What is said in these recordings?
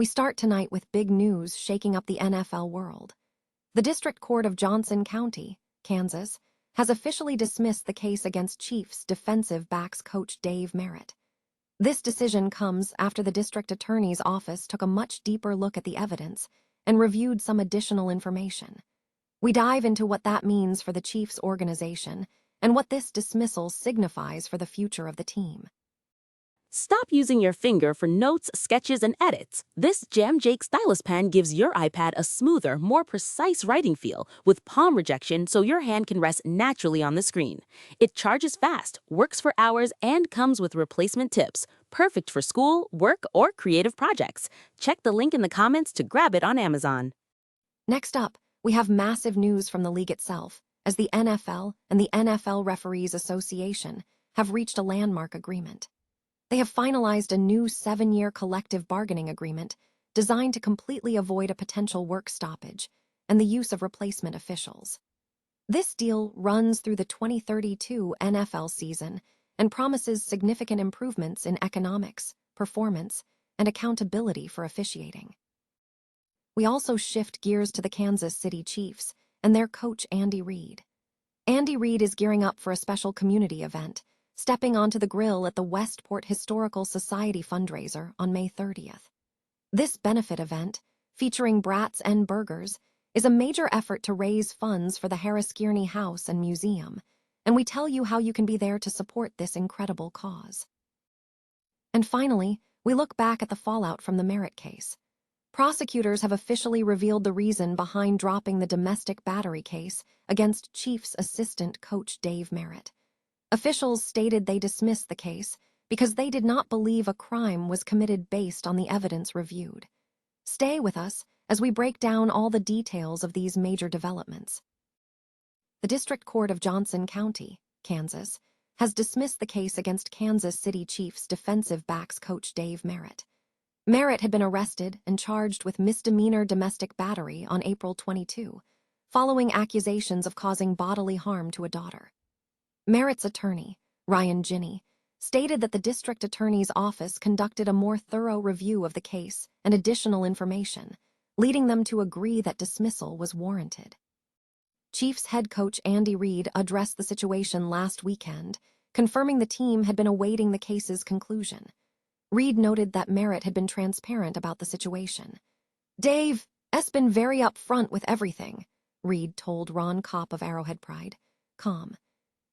We start tonight with big news shaking up the NFL world. The District Court of Johnson County, Kansas, has officially dismissed the case against Chiefs defensive backs coach Dave Merritt. This decision comes after the district attorney's office took a much deeper look at the evidence and reviewed some additional information. We dive into what that means for the Chiefs organization and what this dismissal signifies for the future of the team. Stop using your finger for notes, sketches, and edits. This Jam Jake stylus pen gives your iPad a smoother, more precise writing feel with palm rejection so your hand can rest naturally on the screen. It charges fast, works for hours, and comes with replacement tips. Perfect for school, work, or creative projects. Check the link in the comments to grab it on Amazon. Next up, we have massive news from the league itself, as the NFL and the NFL Referees Association have reached a landmark agreement. They have finalized a new 7-year collective bargaining agreement designed to completely avoid a potential work stoppage and the use of replacement officials. This deal runs through the 2032 NFL season and promises significant improvements in economics, performance, and accountability for officiating. We also shift gears to the Kansas City Chiefs and their coach Andy Reid. Andy Reid is gearing up for a special community event, stepping onto the grill at the Westport Historical Society fundraiser on May 30th. This benefit event, featuring Brats N Burgers, is a major effort to raise funds for the Harris Kearney House and Museum, and we tell you how you can be there to support this incredible cause. And finally, we look back at the fallout from the Merritt case. Prosecutors have officially revealed the reason behind dropping the domestic battery case against Chiefs assistant coach Dave Merritt. Officials stated they dismissed the case because they did not believe a crime was committed based on the evidence reviewed. Stay with us as we break down all the details of these major developments. The District Court of Johnson County, Kansas, has dismissed the case against Kansas City Chiefs defensive backs coach Dave Merritt. Merritt had been arrested and charged with misdemeanor domestic battery on April 22, following accusations of causing bodily harm to a daughter. Merritt's attorney, Ryan Ginney, stated that the district attorney's office conducted a more thorough review of the case and additional information, leading them to agree that dismissal was warranted. Chiefs head coach Andy Reid addressed the situation last weekend, confirming the team had been awaiting the case's conclusion. Reid noted that Merritt had been transparent about the situation. "Dave has been very upfront with everything," Reid told Ron Kopp of Arrowhead Pride.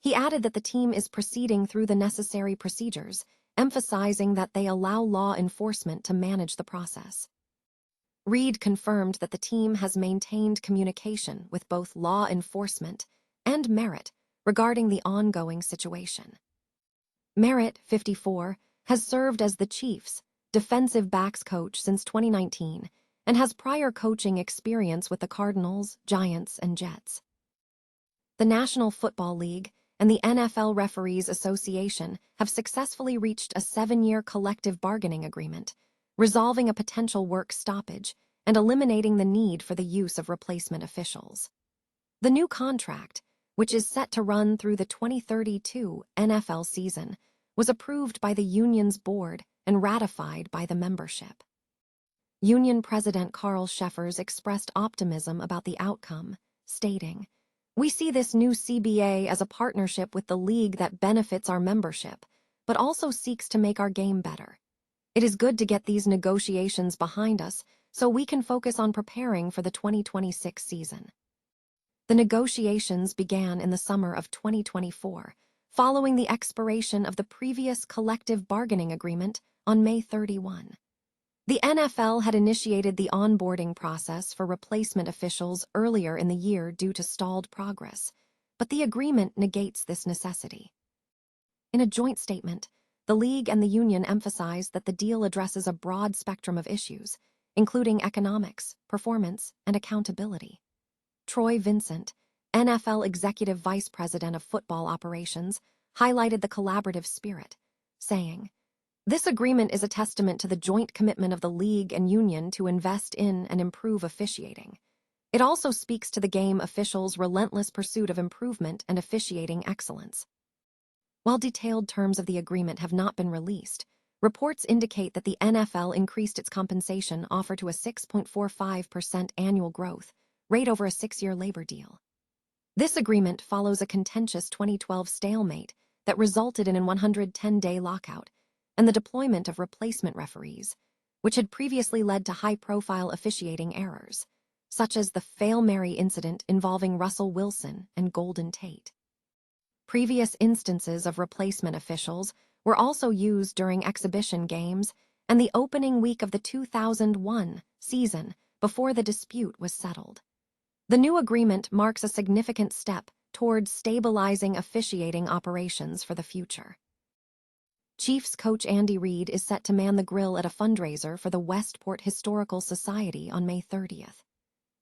He added that the team is proceeding through the necessary procedures, emphasizing that they allow law enforcement to manage the process. Reid confirmed that the team has maintained communication with both law enforcement and Merritt regarding the ongoing situation. Merritt, 54, has served as the Chiefs' defensive backs coach since 2019 and has prior coaching experience with the Cardinals, Giants, and Jets. The National Football League and the NFL Referees Association have successfully reached a 7-year collective bargaining agreement, resolving a potential work stoppage and eliminating the need for the use of replacement officials. The new contract, which is set to run through the 2032 NFL season, was approved by the union's board and ratified by the membership. Union President Carl Sheffers expressed optimism about the outcome, stating, "We see this new CBA as a partnership with the league that benefits our membership, but also seeks to make our game better. It is good to get these negotiations behind us so we can focus on preparing for the 2026 season." The negotiations began in the summer of 2024, following the expiration of the previous collective bargaining agreement on May 31. The NFL had initiated the onboarding process for replacement officials earlier in the year due to stalled progress, but the agreement negates this necessity. In a joint statement, the league and the union emphasized that the deal addresses a broad spectrum of issues, including economics, performance, and accountability. Troy Vincent, NFL Executive Vice President of Football Operations, highlighted the collaborative spirit, saying, "This agreement is a testament to the joint commitment of the league and union to invest in and improve officiating. It also speaks to the game officials' relentless pursuit of improvement and officiating excellence." While detailed terms of the agreement have not been released, reports indicate that the NFL increased its compensation offer to a 6.45% annual growth rate over a 6-year labor deal. This agreement follows a contentious 2012 stalemate that resulted in a 110-day lockout and the deployment of replacement referees, which had previously led to high-profile officiating errors, such as the Fail Mary incident involving Russell Wilson and Golden Tate. Previous instances of replacement officials were also used during exhibition games and the opening week of the 2001 season before the dispute was settled. The new agreement marks a significant step towards stabilizing officiating operations for the future. Chiefs coach Andy Reid is set to man the grill at a fundraiser for the Westport Historical Society on May 30th.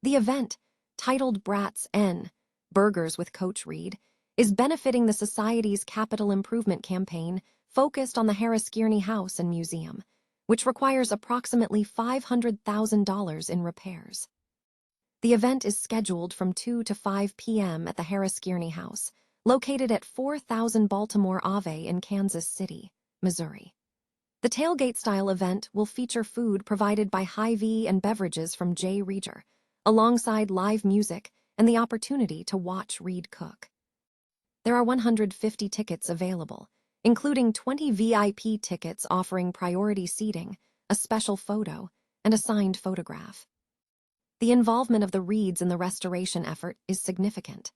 The event, titled Brats N Burgers with Coach Reid, is benefiting the Society's capital improvement campaign focused on the Harris Kearney House and Museum, which requires approximately $500,000 in repairs. The event is scheduled from 2 to 5 p.m. at the Harris Kearney House, located at 4000 Baltimore Ave in Kansas City, Missouri. The tailgate-style event will feature food provided by Hy-Vee and beverages from Jay Reger, alongside live music and the opportunity to watch Reid cook. There are 150 tickets available, including 20 VIP tickets offering priority seating, a special photo, and a signed photograph. The involvement of the Reids in the restoration effort is significant.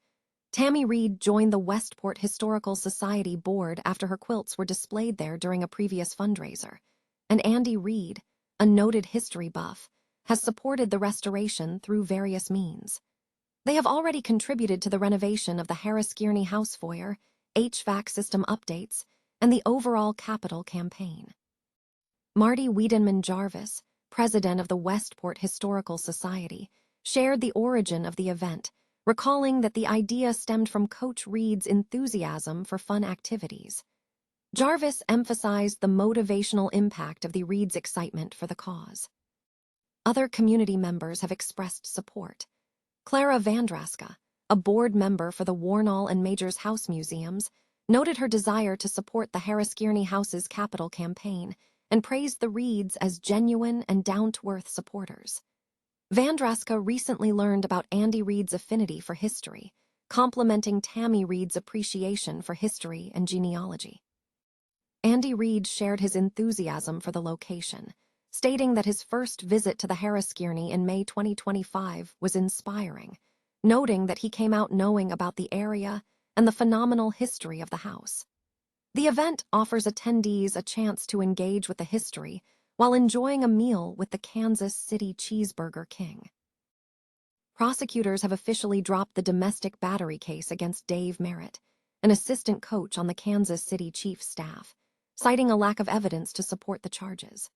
Tammy Reid joined the Westport Historical Society board after her quilts were displayed there during a previous fundraiser, and Andy Reid, a noted history buff, has supported the restoration through various means. They have already contributed to the renovation of the Harris Kearney House foyer, HVAC system updates, and the overall capital campaign. Marty Wiedenman Jarvis, president of the Westport Historical Society, shared the origin of the event, recalling that the idea stemmed from Coach Reid's enthusiasm for fun activities. Jarvis emphasized the motivational impact of the Reids' excitement for the cause. Other community members have expressed support. Clara Vandraska, a board member for the Warnall and Majors House Museums, noted her desire to support the Harris Kearney House's capital campaign and praised the Reids as genuine and down-to-earth supporters. Vandraska recently learned about Andy Reid's affinity for history, complementing Tammy Reid's appreciation for history and genealogy. Andy Reid shared his enthusiasm for the location, stating that his first visit to the Harris Kearney in May 2025 was inspiring, noting that he came out knowing about the area and the phenomenal history of the house. The event offers attendees a chance to engage with the history while enjoying a meal with the Kansas City Cheeseburger King. Prosecutors have officially dropped the domestic battery case against Dave Merritt, an assistant coach on the Kansas City Chiefs staff, citing a lack of evidence to support the charges.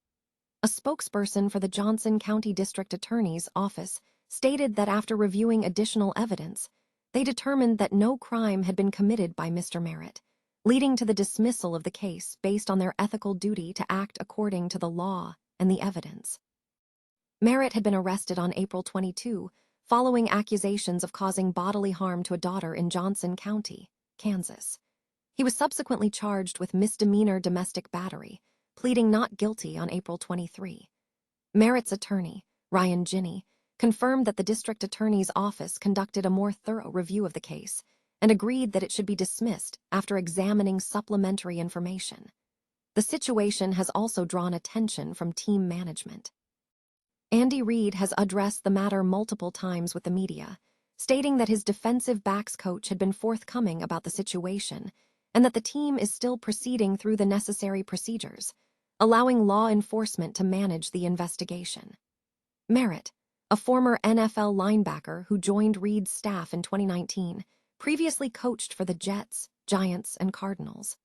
A spokesperson for the Johnson County District Attorney's Office stated that after reviewing additional evidence, they determined that no crime had been committed by Mr. Merritt, leading to the dismissal of the case based on their ethical duty to act according to the law and the evidence. Merritt had been arrested on April 22, following accusations of causing bodily harm to a daughter in Johnson County, Kansas. He was subsequently charged with misdemeanor domestic battery, pleading not guilty on April 23. Merritt's attorney, Ryan Ginney, confirmed that the district attorney's office conducted a more thorough review of the case and agreed that it should be dismissed after examining supplementary information. The situation has also drawn attention from team management. Andy Reid has addressed the matter multiple times with the media, stating that his defensive backs coach had been forthcoming about the situation and that the team is still proceeding through the necessary procedures, allowing law enforcement to manage the investigation. Merritt, a former NFL linebacker who joined Reid's staff in 2019, previously coached for the Jets, Giants, and Cardinals.